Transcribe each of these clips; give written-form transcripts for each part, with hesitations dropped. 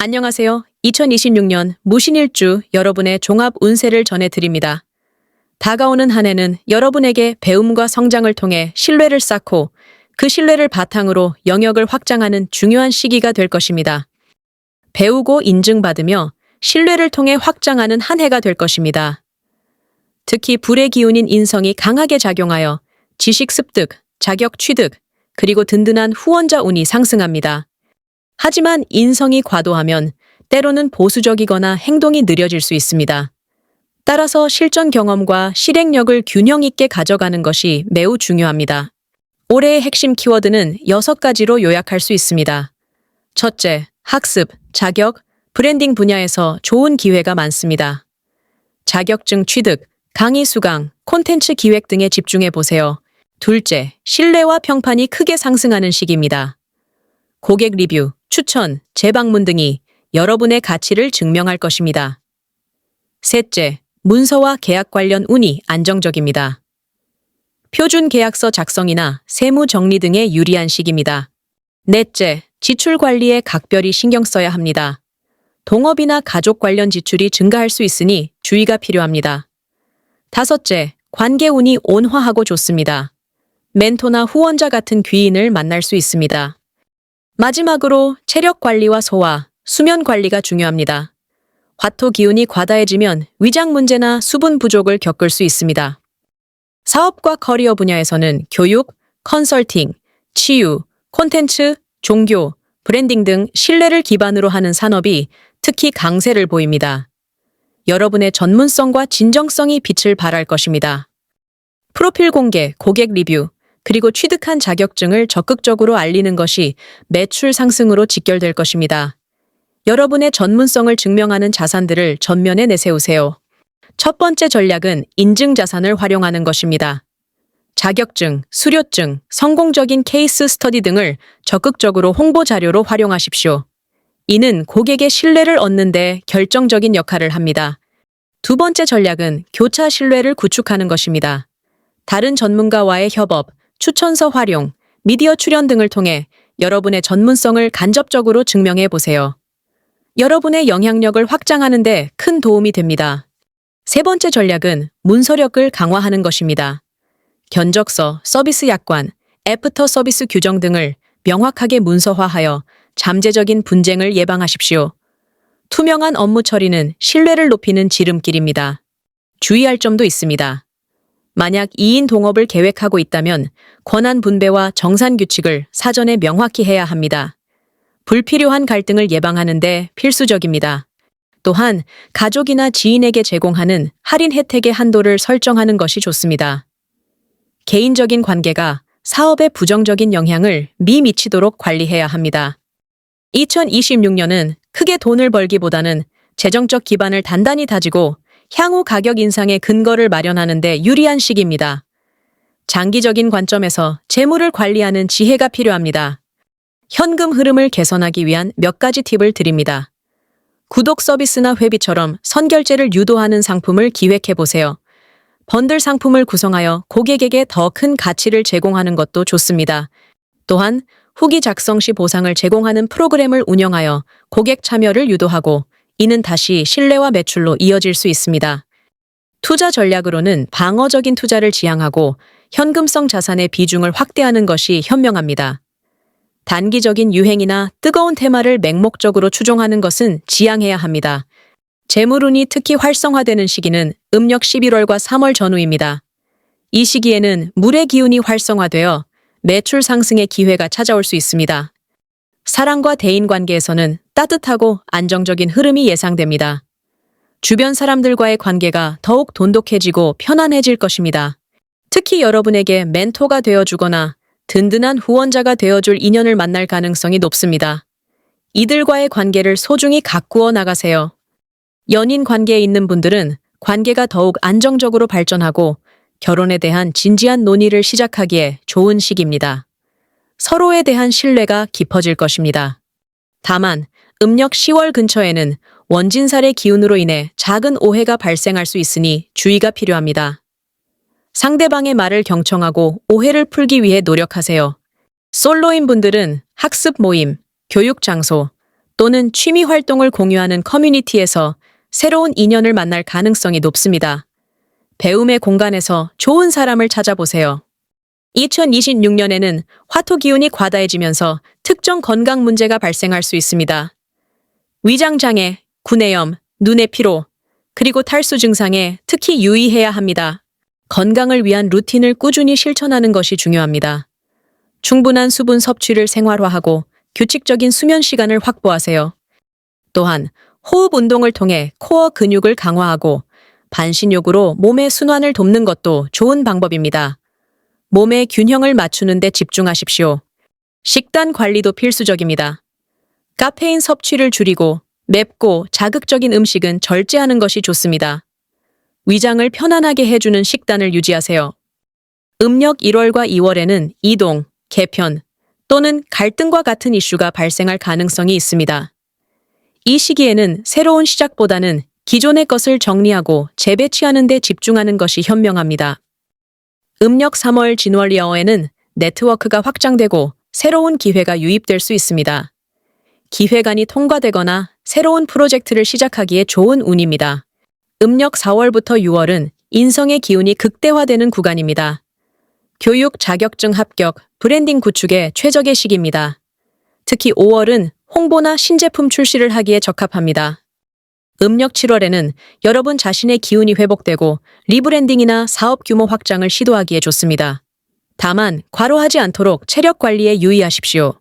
안녕하세요. 2026년 무신일주 여러분의 종합 운세를 전해드립니다. 다가오는 한 해는 여러분에게 배움과 성장을 통해 신뢰를 쌓고 그 신뢰를 바탕으로 영역을 확장하는 중요한 시기가 될 것입니다. 배우고 인증받으며 신뢰를 통해 확장하는 한 해가 될 것입니다. 특히 불의 기운인 인성이 강하게 작용하여 지식 습득, 자격 취득, 그리고 든든한 후원자 운이 상승합니다. 하지만 인성이 과도하면 때로는 보수적이거나 행동이 느려질 수 있습니다. 따라서 실전 경험과 실행력을 균형 있게 가져가는 것이 매우 중요합니다. 올해의 핵심 키워드는 6가지로 요약할 수 있습니다. 첫째, 학습, 자격, 브랜딩 분야에서 좋은 기회가 많습니다. 자격증 취득, 강의 수강, 콘텐츠 기획 등에 집중해 보세요. 둘째, 신뢰와 평판이 크게 상승하는 시기입니다. 고객 리뷰, 추천, 재방문 등이 여러분의 가치를 증명할 것입니다. 셋째, 문서와 계약 관련 운이 안정적입니다. 표준 계약서 작성이나 세무 정리 등에 유리한 시기입니다. 넷째, 지출 관리에 각별히 신경 써야 합니다. 동업이나 가족 관련 지출이 증가할 수 있으니 주의가 필요합니다. 다섯째, 관계 운이 온화하고 좋습니다. 멘토나 후원자 같은 귀인을 만날 수 있습니다. 마지막으로 체력 관리와 소화, 수면 관리가 중요합니다. 화토 기운이 과다해지면 위장 문제나 수분 부족을 겪을 수 있습니다. 사업과 커리어 분야에서는 교육, 컨설팅, 치유, 콘텐츠, 종교, 브랜딩 등 신뢰를 기반으로 하는 산업이 특히 강세를 보입니다. 여러분의 전문성과 진정성이 빛을 발할 것입니다. 프로필 공개, 고객 리뷰, 그리고 취득한 자격증을 적극적으로 알리는 것이 매출 상승으로 직결될 것입니다. 여러분의 전문성을 증명하는 자산들을 전면에 내세우세요. 첫 번째 전략은 인증 자산을 활용하는 것입니다. 자격증, 수료증, 성공적인 케이스 스터디 등을 적극적으로 홍보 자료로 활용하십시오. 이는 고객의 신뢰를 얻는 데 결정적인 역할을 합니다. 두 번째 전략은 교차 신뢰를 구축하는 것입니다. 다른 전문가와의 협업, 추천서 활용, 미디어 출연 등을 통해 여러분의 전문성을 간접적으로 증명해 보세요. 여러분의 영향력을 확장하는 데 큰 도움이 됩니다. 세 번째 전략은 문서력을 강화하는 것입니다. 견적서, 서비스 약관, 애프터 서비스 규정 등을 명확하게 문서화하여 잠재적인 분쟁을 예방하십시오. 투명한 업무 처리는 신뢰를 높이는 지름길입니다. 주의할 점도 있습니다. 만약 2인 동업을 계획하고 있다면 권한 분배와 정산 규칙을 사전에 명확히 해야 합니다. 불필요한 갈등을 예방하는 데 필수적입니다. 또한 가족이나 지인에게 제공하는 할인 혜택의 한도를 설정하는 것이 좋습니다. 개인적인 관계가 사업에 부정적인 영향을 미치도록 관리해야 합니다. 2026년은 크게 돈을 벌기보다는 재정적 기반을 단단히 다지고 향후 가격 인상의 근거를 마련하는 데 유리한 시기입니다. 장기적인 관점에서 재물을 관리하는 지혜가 필요합니다. 현금 흐름을 개선하기 위한 몇 가지 팁을 드립니다. 구독 서비스나 회비처럼 선결제를 유도하는 상품을 기획해보세요. 번들 상품을 구성하여 고객에게 더 큰 가치를 제공하는 것도 좋습니다. 또한 후기 작성 시 보상을 제공하는 프로그램을 운영하여 고객 참여를 유도하고 이는 다시 신뢰와 매출로 이어질 수 있습니다. 투자 전략으로는 방어적인 투자를 지향하고 현금성 자산의 비중을 확대하는 것이 현명합니다. 단기적인 유행이나 뜨거운 테마를 맹목적으로 추종하는 것은 지양해야 합니다. 재물운이 특히 활성화되는 시기는 음력 11월과 3월 전후입니다. 이 시기에는 물의 기운이 활성화되어 매출 상승의 기회가 찾아올 수 있습니다. 사랑과 대인관계에서는 따뜻하고 안정적인 흐름이 예상됩니다. 주변 사람들과의 관계가 더욱 돈독해지고 편안해질 것입니다. 특히 여러분에게 멘토가 되어주거나 든든한 후원자가 되어줄 인연을 만날 가능성이 높습니다. 이들과의 관계를 소중히 가꾸어 나가세요. 연인 관계에 있는 분들은 관계가 더욱 안정적으로 발전하고 결혼에 대한 진지한 논의를 시작하기에 좋은 시기입니다. 서로에 대한 신뢰가 깊어질 것입니다. 다만 음력 10월 근처에는 원진살의 기운으로 인해 작은 오해가 발생할 수 있으니 주의가 필요합니다. 상대방의 말을 경청하고 오해를 풀기 위해 노력하세요. 솔로인 분들은 학습 모임, 교육 장소, 또는 취미 활동을 공유하는 커뮤니티에서 새로운 인연을 만날 가능성이 높습니다. 배움의 공간에서 좋은 사람을 찾아보세요. 2026년에는 화토 기운이 과다해지면서 특정 건강 문제가 발생할 수 있습니다. 위장장애, 구내염, 눈의 피로, 그리고 탈수 증상에 특히 유의해야 합니다. 건강을 위한 루틴을 꾸준히 실천하는 것이 중요합니다. 충분한 수분 섭취를 생활화하고 규칙적인 수면 시간을 확보하세요. 또한 호흡 운동을 통해 코어 근육을 강화하고 반신욕으로 몸의 순환을 돕는 것도 좋은 방법입니다. 몸의 균형을 맞추는 데 집중하십시오. 식단 관리도 필수적입니다. 카페인 섭취를 줄이고 맵고 자극적인 음식은 절제하는 것이 좋습니다. 위장을 편안하게 해주는 식단을 유지하세요. 음력 1월과 2월에는 이동, 개편 또는 갈등과 같은 이슈가 발생할 가능성이 있습니다. 이 시기에는 새로운 시작보다는 기존의 것을 정리하고 재배치하는 데 집중하는 것이 현명합니다. 음력 3월 진월이어에는 네트워크가 확장되고 새로운 기회가 유입될 수 있습니다. 기회관이 통과되거나 새로운 프로젝트를 시작하기에 좋은 운입니다. 음력 4월부터 6월은 인성의 기운이 극대화되는 구간입니다. 교육, 자격증 합격, 브랜딩 구축에 최적의 시기입니다. 특히 5월은 홍보나 신제품 출시를 하기에 적합합니다. 음력 7월에는 여러분 자신의 기운이 회복되고 리브랜딩이나 사업 규모 확장을 시도하기에 좋습니다. 다만 과로하지 않도록 체력 관리에 유의하십시오.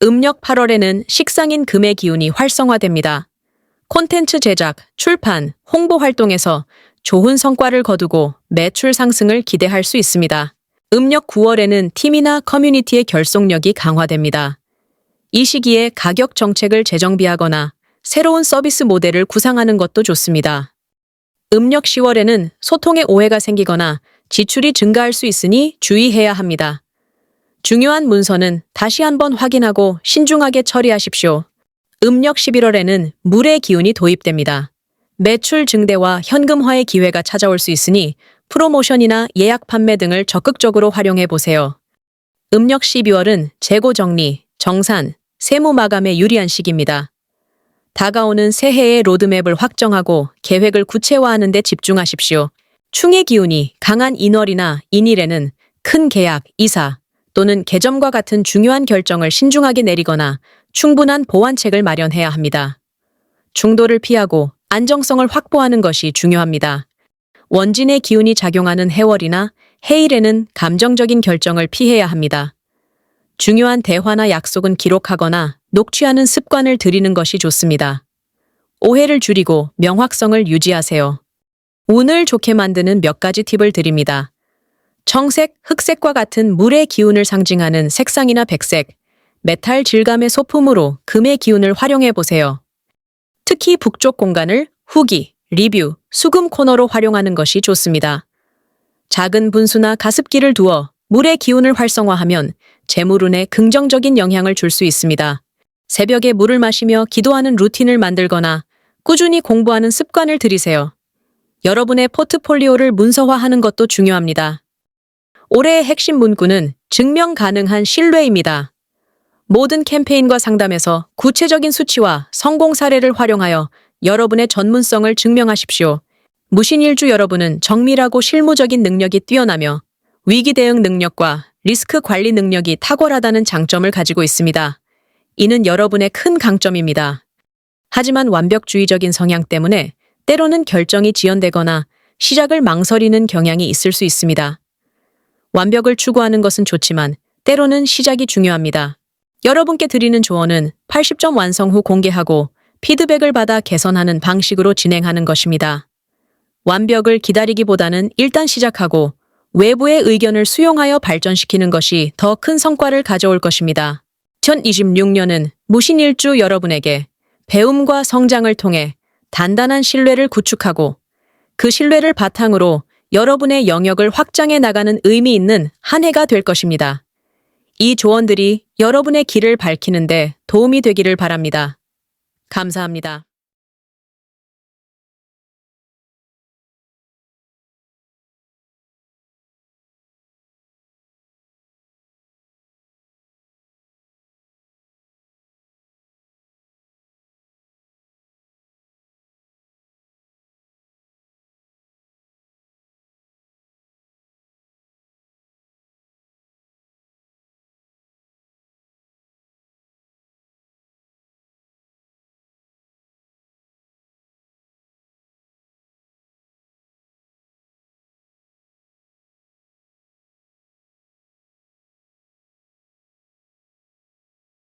음력 8월에는 식상인 금의 기운이 활성화됩니다. 콘텐츠 제작, 출판, 홍보 활동에서 좋은 성과를 거두고 매출 상승을 기대할 수 있습니다. 음력 9월에는 팀이나 커뮤니티의 결속력이 강화됩니다. 이 시기에 가격 정책을 재정비하거나 새로운 서비스 모델을 구상하는 것도 좋습니다. 음력 10월에는 소통에 오해가 생기거나 지출이 증가할 수 있으니 주의해야 합니다. 중요한 문서는 다시 한번 확인하고 신중하게 처리하십시오. 음력 11월에는 물의 기운이 도입됩니다. 매출 증대와 현금화의 기회가 찾아올 수 있으니 프로모션이나 예약 판매 등을 적극적으로 활용해 보세요. 음력 12월은 재고 정리, 정산, 세무 마감에 유리한 시기입니다. 다가오는 새해의 로드맵을 확정하고 계획을 구체화하는 데 집중하십시오. 충의 기운이 강한 인월이나 인일에는 큰 계약, 이사 또는 개점과 같은 중요한 결정을 신중하게 내리거나 충분한 보완책을 마련해야 합니다. 중도를 피하고 안정성을 확보하는 것이 중요합니다. 원진의 기운이 작용하는 해월이나 해일에는 감정적인 결정을 피해야 합니다. 중요한 대화나 약속은 기록하거나 녹취하는 습관을 들이는 것이 좋습니다. 오해를 줄이고 명확성을 유지하세요. 운을 좋게 만드는 몇 가지 팁을 드립니다. 청색, 흑색과 같은 물의 기운을 상징하는 색상이나 백색, 메탈 질감의 소품으로 금의 기운을 활용해 보세요. 특히 북쪽 공간을 후기, 리뷰, 수금 코너로 활용하는 것이 좋습니다. 작은 분수나 가습기를 두어 물의 기운을 활성화하면 재물운에 긍정적인 영향을 줄 수 있습니다. 새벽에 물을 마시며 기도하는 루틴을 만들거나 꾸준히 공부하는 습관을 들이세요. 여러분의 포트폴리오를 문서화하는 것도 중요합니다. 올해의 핵심 문구는 증명 가능한 신뢰입니다. 모든 캠페인과 상담에서 구체적인 수치와 성공 사례를 활용하여 여러분의 전문성을 증명하십시오. 무신일주 여러분은 정밀하고 실무적인 능력이 뛰어나며 위기 대응 능력과 리스크 관리 능력이 탁월하다는 장점을 가지고 있습니다. 이는 여러분의 큰 강점입니다. 하지만 완벽주의적인 성향 때문에 때로는 결정이 지연되거나 시작을 망설이는 경향이 있을 수 있습니다. 완벽을 추구하는 것은 좋지만 때로는 시작이 중요합니다. 여러분께 드리는 조언은 80점 완성 후 공개하고 피드백을 받아 개선하는 방식으로 진행하는 것입니다. 완벽을 기다리기보다는 일단 시작하고 외부의 의견을 수용하여 발전시키는 것이 더 큰 성과를 가져올 것입니다. 2026년은 무신일주 여러분에게 배움과 성장을 통해 단단한 신뢰를 구축하고 그 신뢰를 바탕으로 여러분의 영역을 확장해 나가는 의미 있는 한 해가 될 것입니다. 이 조언들이 여러분의 길을 밝히는 데 도움이 되기를 바랍니다. 감사합니다.